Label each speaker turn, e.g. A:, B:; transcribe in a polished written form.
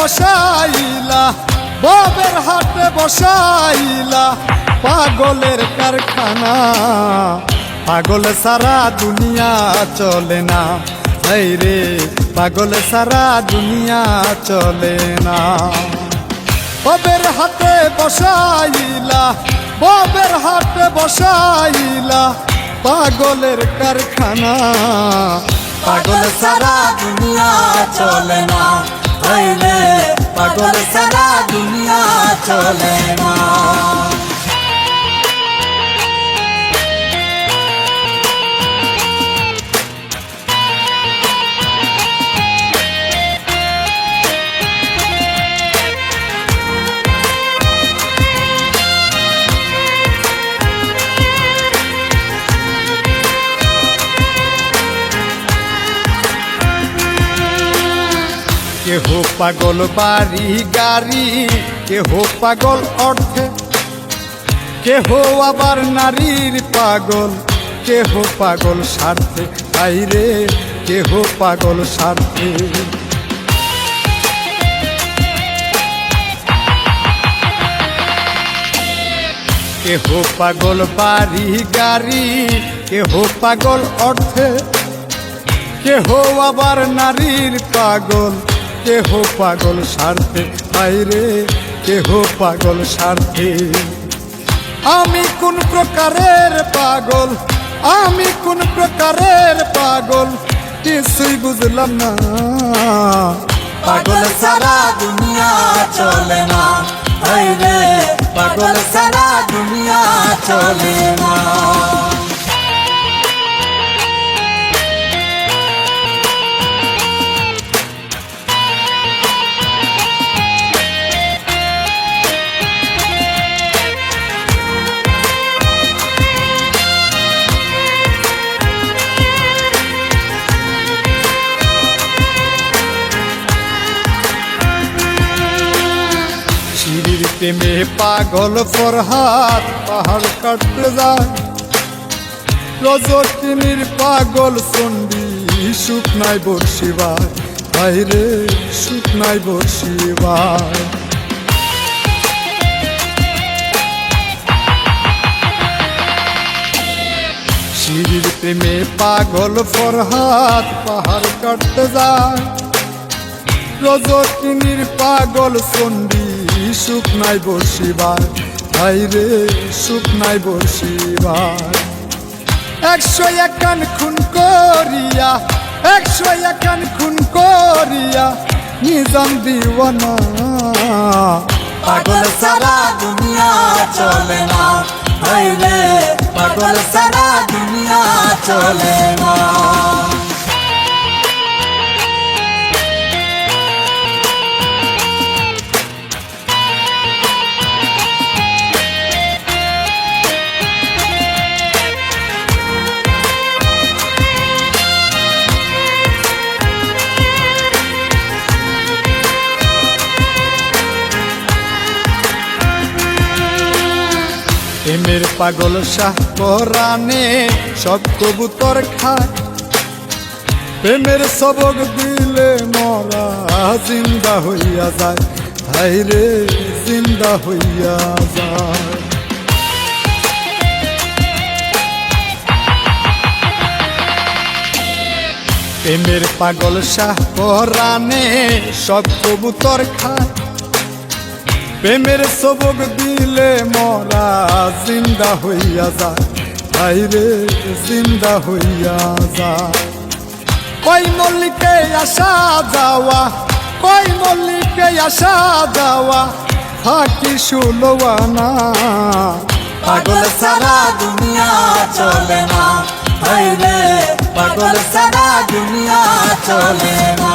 A: বসাইলা, ববের হাটে বসাইলা পাগলের কারখানা। পাগল সারা দুনিয়া চলে না, এই রে পাগল সারা দুনিয়া চলে না। ববের হাটে বসাইলা, ববের হাটে বসাইলা পাগলের কারখানা।
B: পাগল সারা দুনিয়া চলে না, এই রে পাগল সারা দুনিয়া চলে না।
A: কেহ পাগল বাড়ি গাড়ি, কেহ পাগল অর্থে, কেহ আবার নারীর পাগল, কেহ পাগল স্বার্থে, আইরে কেহ পাগল স্বার্থে। কেহ পাগল বাড়ি গাড়ি, কেহ পাগল অর্থে, কেহ আবার নারীর পাগল, কেহ পাগল স্বার্থে, আইরে কেহ পাগল স্বার্থে। আমি কোন প্রকারের পাগল, আমি কোন প্রকারের পাগল কিছুই বুঝলাম না।
B: পাগল সারা দুনিয়া চলে না, এই রে পাগল সারা দুনিয়া চলে না।
A: শিরির প্রেমে পাগল ফরহাদ পাহাড় কাটতে যায়, রজকিনীর পাগল চণ্ডী শুকনায় বর্ষিবার, বাইরে শুকনায় বর্ষিবার। শিরির প্রেমে পাগল ফরহাদ পাহাড় কাটতে যায়, রজকিনীর পাগল চণ্ডী শুকনায় বর্ষিবার, আইরে শুকনায় বর্ষিবার। 101 খুন করিয়া, 101 খুন করিয়া নিজাম দিওয়ানা।
B: পাগল সারা দুনিয়া চলে না, এই রে পাগল সারা দুনিয়া চলে না।
A: প্রেমের পাগল শাহ পরাণে সব কবুতর খায়, প্রেমের সবক দিলে মরা জিন্দা হইয়া যায়, হাইরে জিন্দা হইয়া যায়। প্রেমের পাগল শাহ পরাণে সব কবুতর খায়, প্রেমের সবক দিলে মরা জিন্দা হইয়া যায়, আইরে জিন্দা হইয়া যায়। কই মল্লিকে আসা যাওয়া, কই মল্লিকে আসা যাওয়া থাকি সুলওয়ানা।
B: পাগল সারা দুনিয়া চলে না, এই রে পাগল সারা দুনিয়া চলে না।